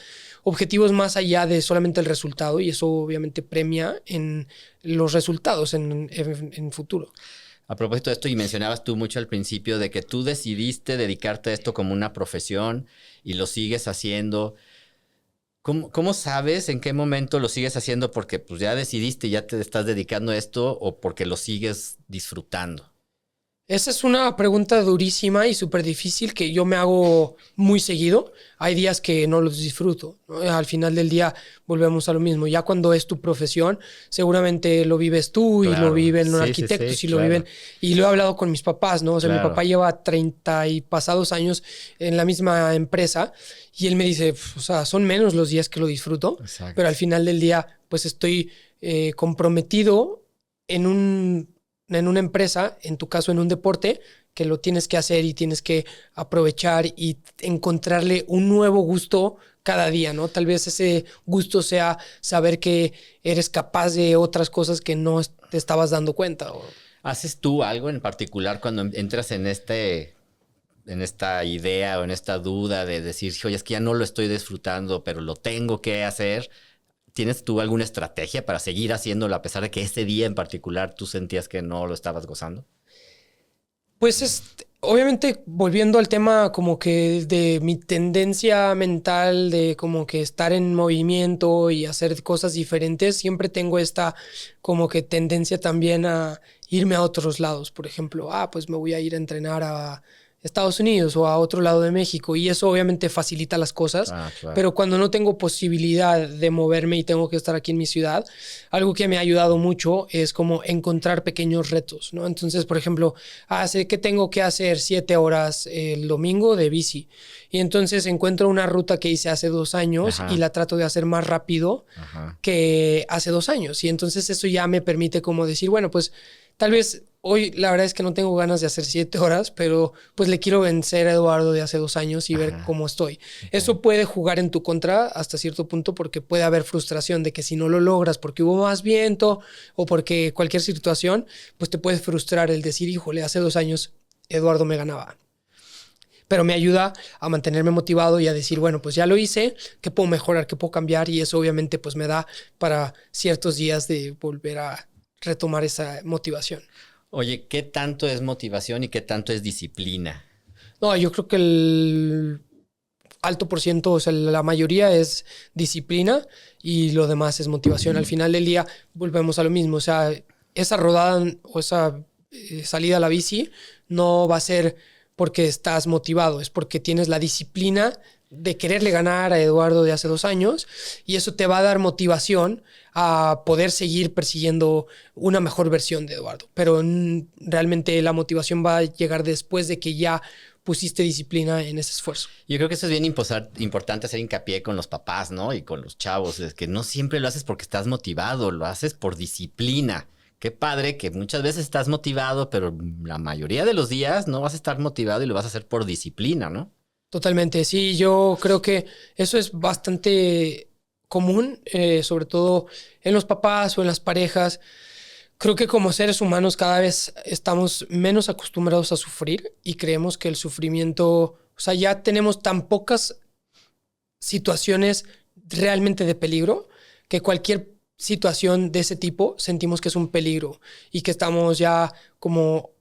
objetivos más allá de solamente el resultado y eso obviamente premia en los resultados en futuro. A propósito de esto, y mencionabas tú mucho al principio de que tú decidiste dedicarte a esto como una profesión y lo sigues haciendo. ¿Cómo sabes en qué momento lo sigues haciendo? Porque pues ya decidiste, ya te estás dedicando a esto o porque lo sigues disfrutando. Esa es una pregunta durísima y súper difícil que yo me hago muy seguido. Hay días que no los disfruto, ¿no? Al final del día volvemos a lo mismo. Ya cuando es tu profesión, seguramente lo vives tú y lo viven los arquitectos y lo viven. Y lo he hablado con mis papás, ¿no? O sea, mi papá lleva 30 y pasados años en la misma empresa y él me dice, o sea, son menos los días que lo disfruto, pero al final del día, pues estoy comprometido en una empresa, en tu caso en un deporte, que lo tienes que hacer y tienes que aprovechar y encontrarle un nuevo gusto cada día, ¿no? Tal vez ese gusto sea saber que eres capaz de otras cosas que no te estabas dando cuenta. ¿Haces tú algo en particular cuando entras en esta idea o en esta duda de decir, oye, es que ya no lo estoy disfrutando, pero lo tengo que hacer? ¿Tienes tú alguna estrategia para seguir haciéndolo a pesar de que ese día en particular tú sentías que no lo estabas gozando? Pues obviamente volviendo al tema como que de mi tendencia mental de como que estar en movimiento y hacer cosas diferentes, siempre tengo esta como que tendencia también a irme a otros lados. Por ejemplo, pues me voy a ir a entrenar a Estados Unidos o a otro lado de México, y eso obviamente facilita las cosas, Claro. pero cuando no tengo posibilidad de moverme y tengo que estar aquí en mi ciudad, algo que me ha ayudado mucho es como encontrar pequeños retos, ¿no? Entonces, por ejemplo, sé que tengo que hacer 7 horas el domingo de bici, y entonces encuentro una ruta que hice hace 2 años Ajá. y la trato de hacer más rápido Ajá. que hace 2 años, y entonces eso ya me permite como decir, bueno, pues tal vez hoy la verdad es que no tengo ganas de hacer 7 horas, pero pues le quiero vencer a Eduardo de hace 2 años y ver Ajá. cómo estoy. Ok. Eso puede jugar en tu contra hasta cierto punto, porque puede haber frustración de que si no lo logras porque hubo más viento o porque cualquier situación, pues te puede frustrar el decir, híjole, hace 2 años Eduardo me ganaba. Pero me ayuda a mantenerme motivado y a decir, bueno, pues ya lo hice, ¿qué puedo mejorar, qué puedo cambiar? Y eso obviamente pues me da para ciertos días de volver a retomar esa motivación. Oye, ¿qué tanto es motivación y qué tanto es disciplina? No, yo creo que el alto por ciento, o sea, la mayoría es disciplina y lo demás es motivación. Al final del día volvemos a lo mismo, o sea, esa rodada o esa salida a la bici no va a ser porque estás motivado, es porque tienes la disciplina de quererle ganar a Eduardo de hace 2 años, y eso te va a dar motivación a poder seguir persiguiendo una mejor versión de Eduardo. Pero realmente la motivación va a llegar después de que ya pusiste disciplina en ese esfuerzo. Yo creo que eso es bien importante hacer hincapié con los papás, ¿no? Y con los chavos. Es que no siempre lo haces porque estás motivado, lo haces por disciplina. Qué padre que muchas veces estás motivado, pero la mayoría de los días no vas a estar motivado y lo vas a hacer por disciplina, ¿no? Totalmente, sí, yo creo que eso es bastante común, sobre todo en los papás o en las parejas. Creo que como seres humanos cada vez estamos menos acostumbrados a sufrir y creemos que el sufrimiento, o sea, ya tenemos tan pocas situaciones realmente de peligro que cualquier situación de ese tipo sentimos que es un peligro y que estamos ya como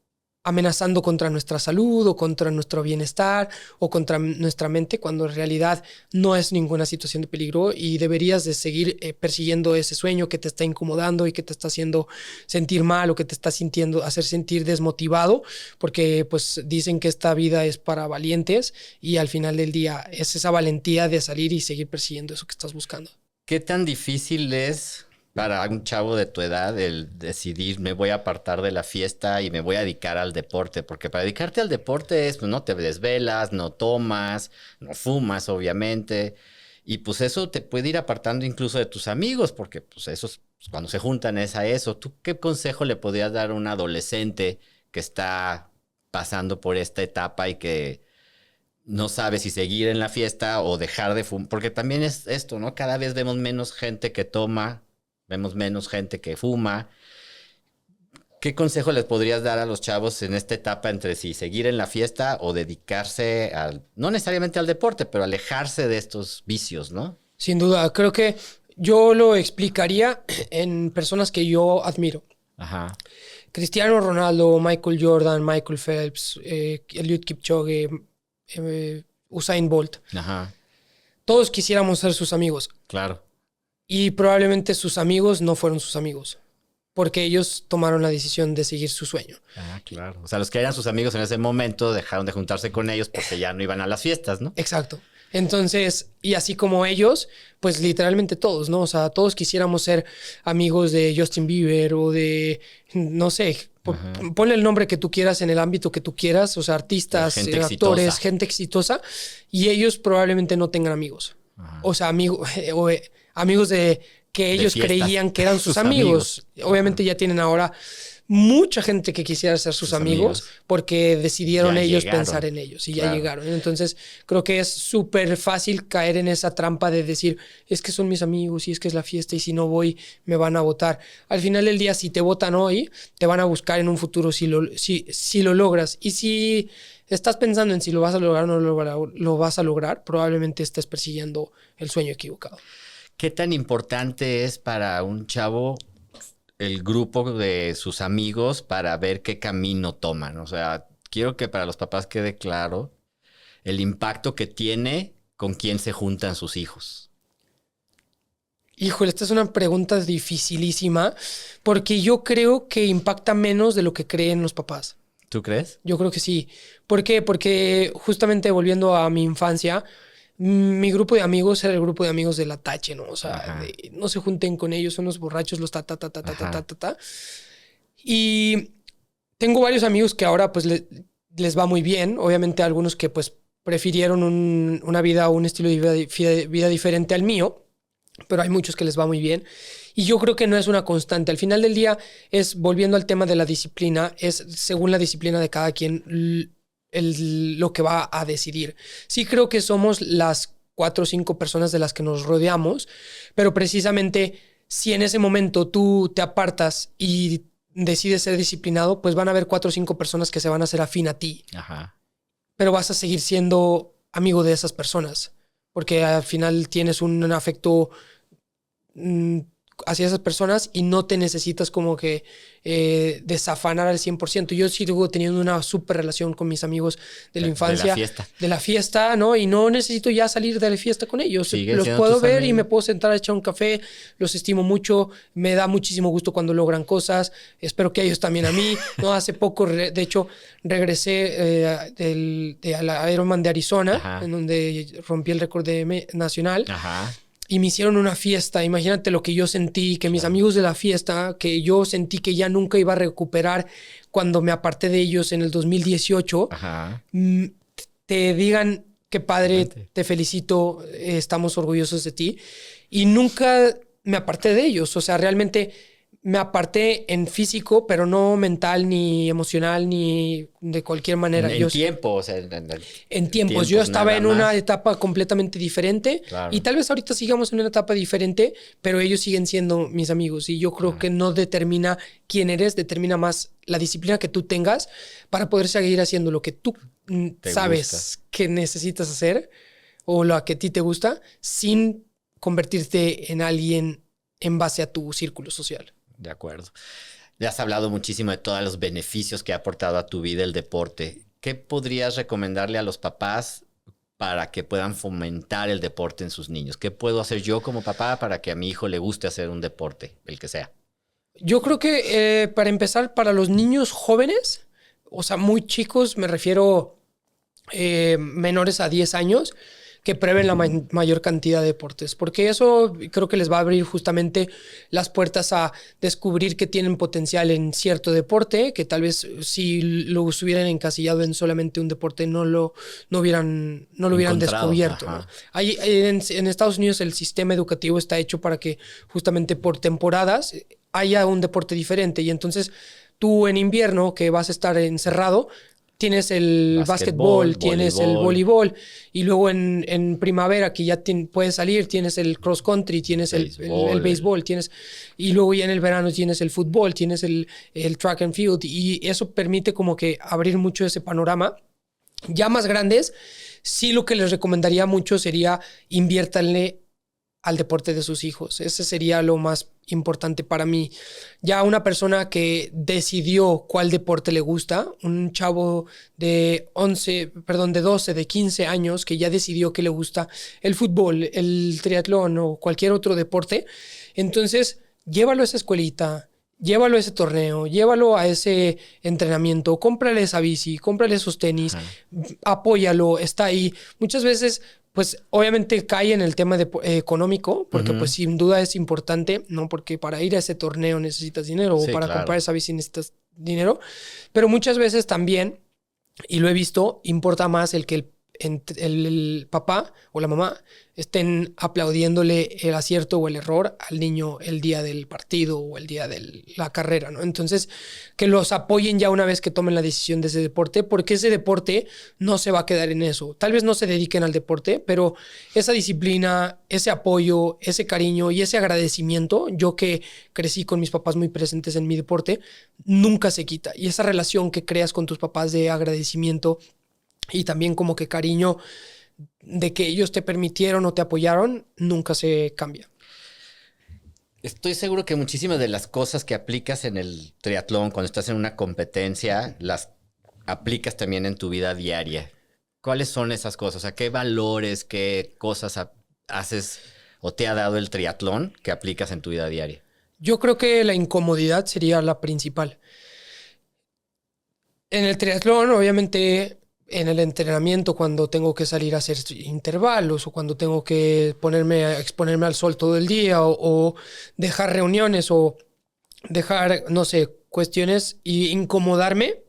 amenazando contra nuestra salud o contra nuestro bienestar o contra nuestra mente, cuando en realidad no es ninguna situación de peligro y deberías de seguir persiguiendo ese sueño que te está incomodando y que te está haciendo sentir mal o que te está hacer sentir desmotivado, porque pues dicen que esta vida es para valientes y al final del día es esa valentía de salir y seguir persiguiendo eso que estás buscando. ¿Qué tan difícil es para un chavo de tu edad el decidir me voy a apartar de la fiesta y me voy a dedicar al deporte? Porque para dedicarte al deporte es, pues no te desvelas, no tomas, no fumas, obviamente. Y pues eso te puede ir apartando incluso de tus amigos, porque pues esos, pues, cuando se juntan es a eso. ¿Tú qué consejo le podrías dar a un adolescente que está pasando por esta etapa y que no sabe si seguir en la fiesta o dejar de fumar? Porque también es esto, ¿no? Cada vez vemos menos gente que toma, vemos menos gente que fuma. ¿Qué consejo les podrías dar a los chavos en esta etapa entre si seguir en la fiesta o dedicarse al, no necesariamente al deporte, pero alejarse de estos vicios, ¿no? Sin duda, creo que yo lo explicaría en personas que yo admiro. Ajá. Cristiano Ronaldo, Michael Jordan, Michael Phelps, Eliud Kipchoge, Usain Bolt. Ajá. Todos quisiéramos ser sus amigos Claro. y probablemente sus amigos no fueron sus amigos porque ellos tomaron la decisión de seguir su sueño. Ah, claro. O sea, los que eran sus amigos en ese momento dejaron de juntarse con ellos porque ya no iban a las fiestas, ¿no? Exacto. Entonces, y así como ellos, pues literalmente todos, ¿no? O sea, todos quisiéramos ser amigos de Justin Bieber o de, no sé, ponle el nombre que tú quieras en el ámbito que tú quieras, o sea, artistas, Gente actores, exitosa. gente exitosa, y ellos probablemente no tengan amigos. Ajá. O sea, amigos de que ellos fiestas. creían que eran sus amigos. Obviamente ya tienen ahora mucha gente que quisiera ser sus amigos porque decidieron Ya ellos llegaron. pensar en ellos y ya Claro. llegaron. Entonces creo que es súper fácil caer en esa trampa de decir, es que son mis amigos y es que es la fiesta y si no voy me van a votar. Al final del día, si te votan hoy, te van a buscar en un futuro si lo logras. Y si estás pensando en si lo vas a lograr o no lo vas a lograr, probablemente estés persiguiendo el sueño equivocado. ¿Qué tan importante es para un chavo el grupo de sus amigos para ver qué camino toman? O sea, quiero que para los papás quede claro el impacto que tiene con quién se juntan sus hijos. Híjole, esta es una pregunta dificilísima porque yo creo que impacta menos de lo que creen los papás. ¿Tú crees? Yo creo que sí. ¿Por qué? Porque justamente volviendo a mi infancia, mi grupo de amigos era el grupo de amigos de la tache, ¿no? O sea, no se junten con ellos, son los borrachos, los ta, ta, ta, ta, ta, ta, ta, ta, ta. Y tengo varios amigos que ahora pues les va muy bien. Obviamente algunos que pues prefirieron una vida o un estilo de vida diferente al mío, pero hay muchos que les va muy bien. Y yo creo que no es una constante. Al final del día es, volviendo al tema de la disciplina, es según la disciplina de cada quien lo que va a decidir. Sí creo que somos las 4 o 5 personas de las que nos rodeamos, pero precisamente si en ese momento tú te apartas y decides ser disciplinado, pues van a haber 4 o 5 personas que se van a hacer afín a ti. Ajá. Pero vas a seguir siendo amigo de esas personas, porque al final tienes un afecto hacia esas personas y no te necesitas como que desafanar al 100%. Yo sigo teniendo una súper relación con mis amigos de la infancia. De la fiesta, ¿no? Y no necesito ya salir de la fiesta con ellos. Los puedo ver y me puedo sentar a echar un café. Los estimo mucho. Me da muchísimo gusto cuando logran cosas. Espero que ellos también a mí. ¿No? Hace poco, de hecho, regresé de la Ironman de Arizona, Ajá. en donde rompí el récord nacional. Ajá. Y me hicieron una fiesta. Imagínate lo que yo sentí, que mis amigos de la fiesta, que yo sentí que ya nunca iba a recuperar cuando me aparté de ellos en el 2018, Ajá. Te digan, qué padre, te felicito, estamos orgullosos de ti. Y nunca me aparté de ellos. O sea, realmente me aparté en físico, pero no mental, ni emocional, ni de cualquier manera. En tiempo, o sea, en tiempos. Yo estaba en una etapa completamente diferente, claro. Y tal vez ahorita sigamos en una etapa diferente, pero ellos siguen siendo mis amigos. Y yo creo que no determina quién eres, determina más la disciplina que tú tengas para poder seguir haciendo lo que tú sabes que necesitas hacer o lo que a ti te gusta, sin convertirte en alguien en base a tu círculo social. De acuerdo. Ya has hablado muchísimo de todos los beneficios que ha aportado a tu vida el deporte. ¿Qué podrías recomendarle a los papás para que puedan fomentar el deporte en sus niños? ¿Qué puedo hacer yo como papá para que a mi hijo le guste hacer un deporte, el que sea? Yo creo que para empezar, para los niños jóvenes, o sea, muy chicos, me refiero menores a 10 años, que prueben la mayor cantidad de deportes, porque eso creo que les va a abrir justamente las puertas a descubrir que tienen potencial en cierto deporte, que tal vez si lo hubieran encasillado en solamente un deporte no lo hubieran descubierto, ¿no? En Estados Unidos el sistema educativo está hecho para que justamente por temporadas haya un deporte diferente, y entonces tú en invierno que vas a estar encerrado, tienes el básquetbol, tienes el voleibol, y luego en primavera que ya puedes salir, tienes el cross country, tienes el béisbol, y luego ya en el verano tienes el fútbol, tienes el track and field, y eso permite como que abrir mucho ese panorama. Ya más grandes, sí, lo que les recomendaría mucho sería inviértanle al deporte de sus hijos. Ese sería lo más importante para mí. Ya una persona que decidió cuál deporte le gusta, un chavo de 12, de 15 años que ya decidió que le gusta el fútbol, el triatlón o cualquier otro deporte, entonces llévalo a esa escuelita, llévalo a ese torneo, llévalo a ese entrenamiento, cómprale esa bici, cómprale esos tenis, apóyalo, está ahí. Muchas veces pues obviamente cae en el tema económico, porque pues sin duda es importante, ¿no? Porque para ir a ese torneo necesitas dinero, o para comprar esa bici necesitas dinero, pero muchas veces también, y lo he visto, importa más el que el papá o la mamá estén aplaudiéndole el acierto o el error al niño el día del partido o el día de la carrera, ¿no? Entonces, que los apoyen ya una vez que tomen la decisión de ese deporte, porque ese deporte no se va a quedar en eso. Tal vez no se dediquen al deporte, pero esa disciplina, ese apoyo, ese cariño y ese agradecimiento, yo que crecí con mis papás muy presentes en mi deporte, nunca se quita. Y esa relación que creas con tus papás de agradecimiento y también como que cariño de que ellos te permitieron o te apoyaron, nunca se cambia. Estoy seguro que muchísimas de las cosas que aplicas en el triatlón, cuando estás en una competencia, las aplicas también en tu vida diaria. ¿Cuáles son esas cosas? O sea, ¿qué valores, qué cosas haces o te ha dado el triatlón que aplicas en tu vida diaria? Yo creo que la incomodidad sería la principal. En el triatlón, obviamente, en el entrenamiento, cuando tengo que salir a hacer intervalos o cuando tengo que exponerme al sol todo el día o dejar reuniones o dejar, no sé, cuestiones y incomodarme,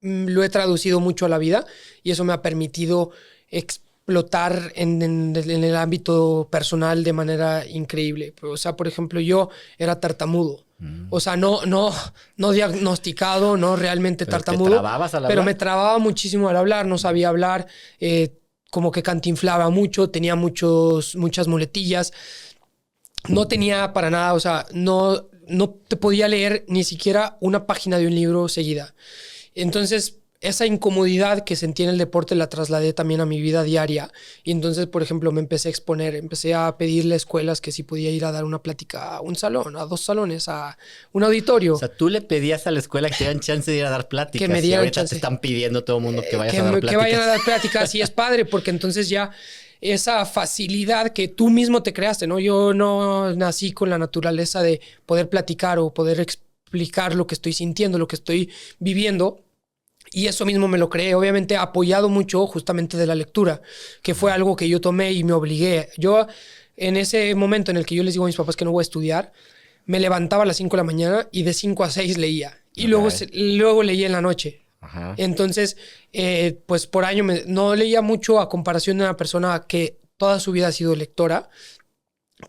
lo he traducido mucho a la vida y eso me ha permitido explotar en el ámbito personal de manera increíble. O sea, por ejemplo, yo era tartamudo. O sea, no diagnosticado, no realmente ¿Pero tartamudo. te trababas al Pero hablar? me trababa muchísimo al hablar, no sabía hablar, como que cantinflaba mucho, tenía muchas muletillas. No tenía para nada, o sea, no te podía leer ni siquiera una página de un libro seguida. Entonces, esa incomodidad que sentí en el deporte la trasladé también a mi vida diaria. Y entonces, por ejemplo, me empecé a exponer, empecé a pedirle a escuelas que si podía ir a dar una plática a un salón, a 2 salones, a un auditorio, O sea, tú le pedías a la escuela que te dieran chance de ir a dar pláticas. que me Y dieran ahorita chance. te están pidiendo todo el mundo que vayas que, a dar que pláticas. vayan a dar pláticas y es padre porque entonces ya esa facilidad que tú mismo te creaste, ¿no? Yo no nací con la naturaleza de poder platicar o poder explicar lo que estoy sintiendo, lo que estoy viviendo. Y eso mismo me lo creé, obviamente apoyado mucho justamente de la lectura, que fue algo que yo tomé y me obligué. Yo en ese momento en el que yo les digo a mis papás que no voy a estudiar, me levantaba a las 5 de la mañana y de 5 a 6 leía. Y luego leía en la noche. Ajá. Entonces, pues por año no leía mucho a comparación de una persona que toda su vida ha sido lectora,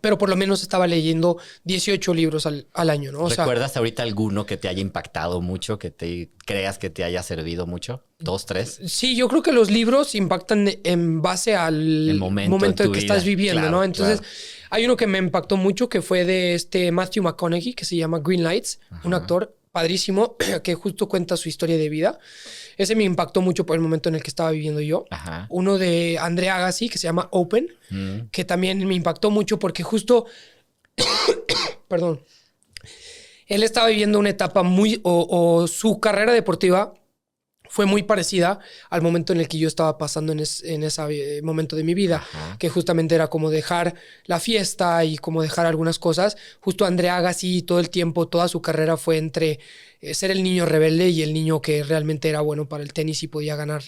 pero por lo menos estaba leyendo 18 libros al año, ¿no? O sea, ¿Recuerdas ahorita alguno que te haya impactado mucho, que te creas que te haya servido mucho? ¿2, 3? sí, yo creo que los libros impactan en base al El momento en momento tu que vida. estás viviendo, Claro, ¿no? Entonces, claro. hay uno que me impactó mucho que fue de Matthew McConaughey, que se llama Green Lights, un actor padrísimo que justo cuenta su historia de vida. Ese me impactó mucho por el momento en el que estaba viviendo yo. Ajá. Uno de Andre Agassi, que se llama Open, Mm. que también me impactó mucho porque justo, perdón, él estaba viviendo una etapa o su carrera deportiva fue muy parecida al momento en el que yo estaba pasando en ese momento de mi vida, Ajá. que justamente era como dejar la fiesta y como dejar algunas cosas. Justo Andre Agassi todo el tiempo, toda su carrera fue entre ser el niño rebelde y el niño que realmente era bueno para el tenis y podía ganar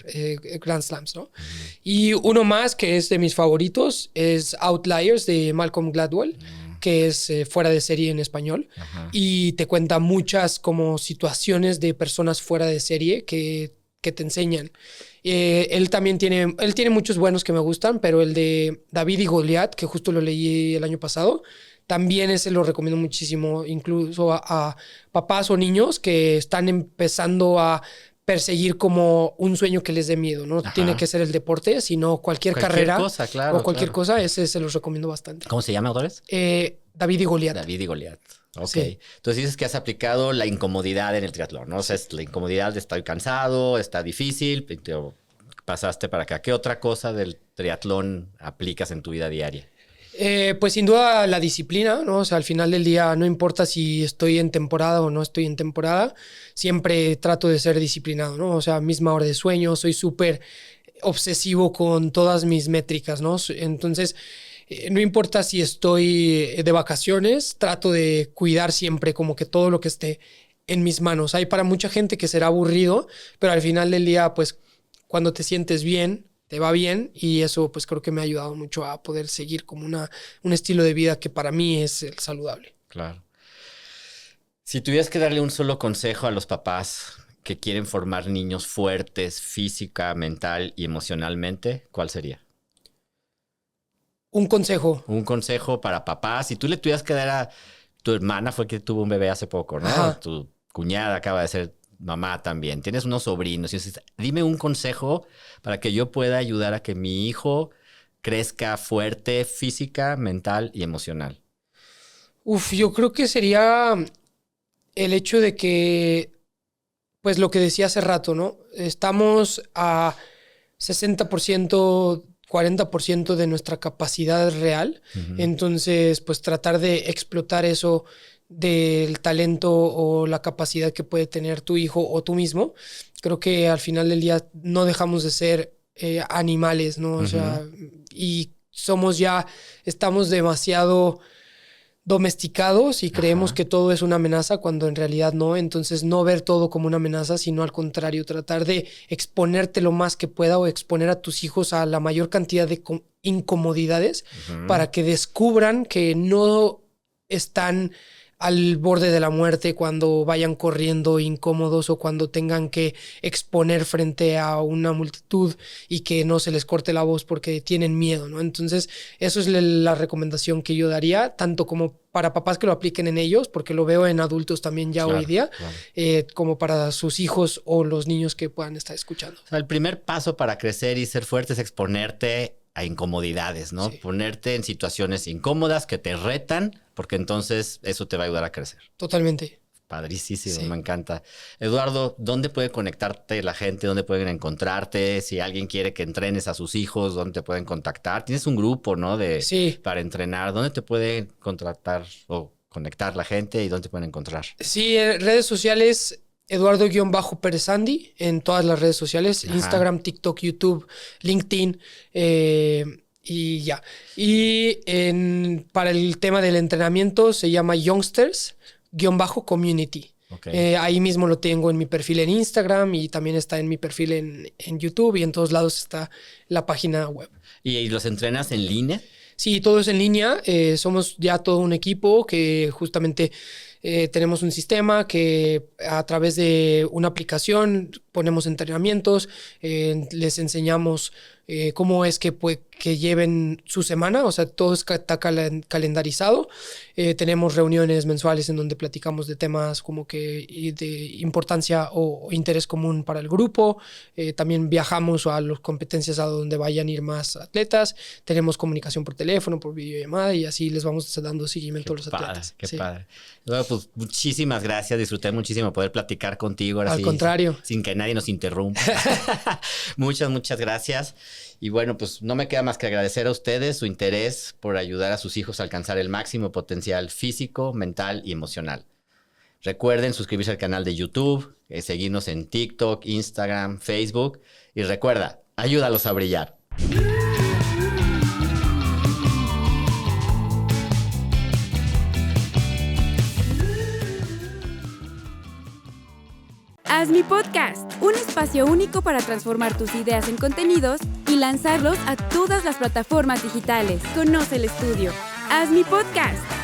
Grand Slams, ¿no? Y uno más que es de mis favoritos es Outliers de Malcolm Gladwell, que es fuera de serie en español. Ajá. Y te cuenta muchas como situaciones de personas fuera de serie que te enseñan. Él tiene muchos buenos que me gustan, pero el de David y Goliat, que justo lo leí el año pasado, también ese lo recomiendo muchísimo, incluso a papás o niños que están empezando a perseguir como un sueño que les dé miedo. No Ajá. tiene que ser el deporte, sino cualquier carrera cosa, claro, o cualquier claro. cosa, ese se los recomiendo bastante. ¿Cómo se llama, autores? David y Goliat. David y Goliat. Ok. Sí. Entonces dices que has aplicado la incomodidad en el triatlón, ¿no? O sea, es la incomodidad de estar cansado, está difícil, pero pasaste para acá. ¿Qué otra cosa del triatlón aplicas en tu vida diaria? Pues sin duda la disciplina, ¿no? O sea, al final del día no importa si estoy en temporada o no estoy en temporada, siempre trato de ser disciplinado, ¿no? O sea, misma hora de sueño, soy súper obsesivo con todas mis métricas, ¿no? Entonces, no importa si estoy de vacaciones, trato de cuidar siempre como que todo lo que esté en mis manos. Hay para mucha gente que será aburrido, pero al final del día, pues cuando te sientes bien, te va bien y eso pues creo que me ha ayudado mucho a poder seguir como un estilo de vida que para mí es el saludable. Claro. Si tuvieras que darle un solo consejo a los papás que quieren formar niños fuertes física, mental y emocionalmente, ¿cuál sería? Un consejo. Un consejo para papás. Si tú le tuvieras que dar a tu hermana, fue que tuvo un bebé hace poco, ¿no? Ajá. Tu cuñada acaba de ser mamá también. Tienes unos sobrinos. Y dices, dime un consejo para que yo pueda ayudar a que mi hijo crezca fuerte física, mental y emocional. Yo creo que sería el hecho de que, pues lo que decía hace rato, ¿no? Estamos a 60%, 40% de nuestra capacidad real. Entonces, pues tratar de explotar eso del talento o la capacidad que puede tener tu hijo o tú mismo. Creo que al final del día no dejamos de ser animales, ¿no? O sea, y estamos demasiado domesticados y creemos que todo es una amenaza cuando en realidad no. Entonces, no ver todo como una amenaza, sino al contrario, tratar de exponerte lo más que pueda o exponer a tus hijos a la mayor cantidad de incomodidades para que descubran que no están al borde de la muerte cuando vayan corriendo incómodos o cuando tengan que exponer frente a una multitud y que no se les corte la voz porque tienen miedo, ¿no? Entonces, eso es la recomendación que yo daría, tanto como para papás que lo apliquen en ellos, porque lo veo en adultos también ya hoy día, como para sus hijos o los niños que puedan estar escuchando. O sea, el primer paso para crecer y ser fuerte es exponerte a incomodidades, ¿no? Sí. Ponerte en situaciones incómodas que te retan, porque entonces eso te va a ayudar a crecer. Totalmente. Padrísimo, Sí. me encanta. Eduardo, ¿dónde puede conectarte la gente? ¿Dónde pueden encontrarte? Si alguien quiere que entrenes a sus hijos, ¿dónde te pueden contactar? Tienes un grupo, ¿no? Sí. Para entrenar. ¿Dónde te puede contratar o conectar la gente y dónde te pueden encontrar? Sí, en redes sociales, Eduardo-Pérez Andy, en todas las redes sociales, Ajá. Instagram, TikTok, YouTube, LinkedIn, y ya. Y para el tema del entrenamiento se llama Youngsters-Community. Okay. Ahí mismo lo tengo en mi perfil en Instagram y también está en mi perfil en YouTube y en todos lados está la página web. ¿Y los entrenas en línea? Sí, todo es en línea. Somos ya todo un equipo que justamente tenemos un sistema que a través de una aplicación ponemos entrenamientos, les enseñamos cómo es que lleven su semana, o sea, todo está calendarizado. Tenemos reuniones mensuales en donde platicamos de temas como que de importancia o interés común para el grupo. También viajamos a las competencias a donde vayan a ir más atletas. Tenemos comunicación por teléfono, por videollamada y así les vamos dando seguimiento a los atletas. Qué padre. Bueno, pues muchísimas gracias. Disfruté muchísimo poder platicar contigo. Ahora Al contrario. Sin que nadie nos interrumpa. Muchas gracias. Y bueno, pues no me queda más que agradecer a ustedes su interés por ayudar a sus hijos a alcanzar el máximo potencial físico, mental y emocional. Recuerden suscribirse al canal de YouTube, seguirnos en TikTok, Instagram, Facebook. Y recuerda, ayúdalos a brillar. Haz mi podcast, un espacio único para transformar tus ideas en contenidos y lanzarlos a todas las plataformas digitales. Conoce el estudio. Haz mi podcast.